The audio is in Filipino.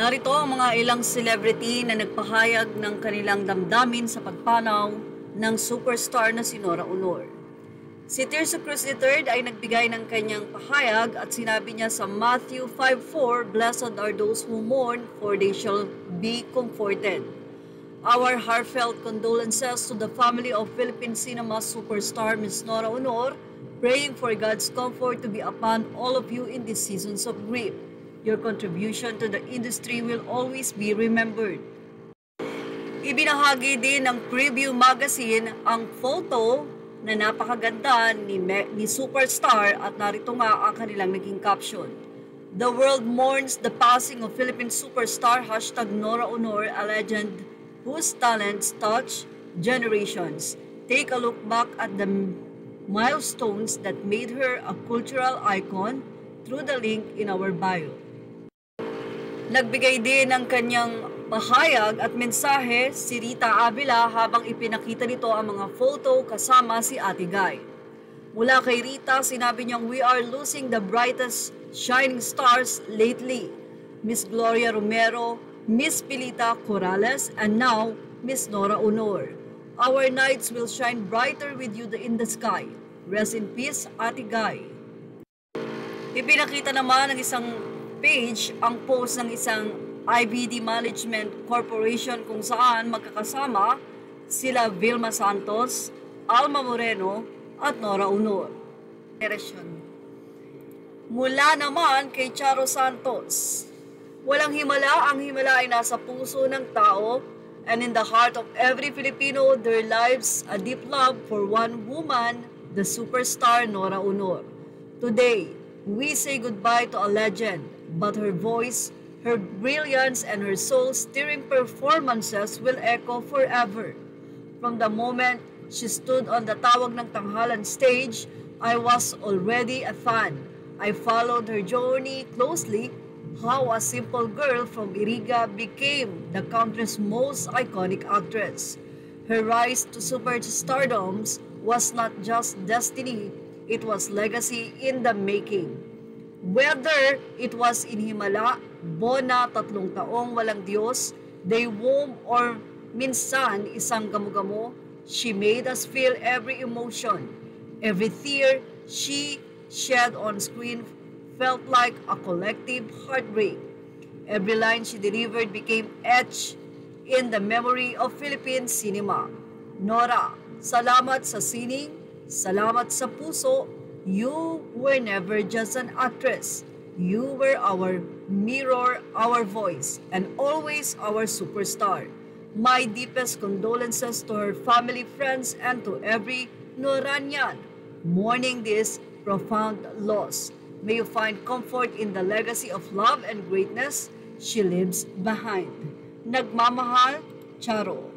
Narito ang mga ilang celebrity na nagpahayag ng kanilang damdamin sa pagpanaw ng superstar na si Nora Aunor. Si Tirso Cruz III ay nagbigay ng kanyang pahayag at sinabi niya sa Matthew 5:4, "Blessed are those who mourn, for they shall be comforted." Our heartfelt condolences to the family of Philippine cinema superstar Ms. Nora Aunor, praying for God's comfort to be upon all of you in these seasons of grief. Your contribution to the industry will always be remembered. Ibinahagi din ng Preview Magazine ang photo na napakaganda ni Superstar at narito nga ang kanilang naging caption. The world mourns the passing of Philippine superstar #Nora Aunor, a legend whose talents touch generations. Take a look back at the milestones that made her a cultural icon through the link in our bio. Nagbigay din ng kanyang pahayag at mensahe si Rita Avila habang ipinakita nito ang mga photo kasama si Ate Guy. Mula kay Rita, sinabi niyang, "We are losing the brightest shining stars lately. Miss Gloria Romero, Miss Pilita Corrales, and now Miss Nora Aunor. Our nights will shine brighter with you in the sky. Rest in peace, Ate Guy." Ipinakita naman ng isang page ang post ng isang IBD Management Corporation kung saan magkakasama sila Vilma Santos, Alma Moreno at Nora Aunor. Mula naman kay Charo Santos, walang himala, ang himala ay nasa puso ng tao, and in the heart of every Filipino there lives a deep love for one woman, the superstar Nora Aunor. Today, we say goodbye to a legend, but her voice, her brilliance, and her soul-stirring performances will echo forever. From the moment she stood on the Tawag ng Tanghalan stage, I was already a fan. I followed her journey closely, how a simple girl from Iriga became the country's most iconic actress. Her rise to superstardom was not just destiny, it was legacy in the making. Whether it was in Himala, Bona, 3 taong walang Diyos, Daywom, or minsan isang gamo-gamo, she made us feel every emotion. Every tear she shed on screen felt like a collective heartbreak. Every line she delivered became etched in the memory of Philippine cinema. Nora, salamat sa sining, salamat sa puso. You were never just an actress. You were our mirror, our voice, and always our superstar. My deepest condolences to her family, friends, and to every Noranian mourning this profound loss. May you find comfort in the legacy of love and greatness she leaves behind. Nagmamahal, Charo.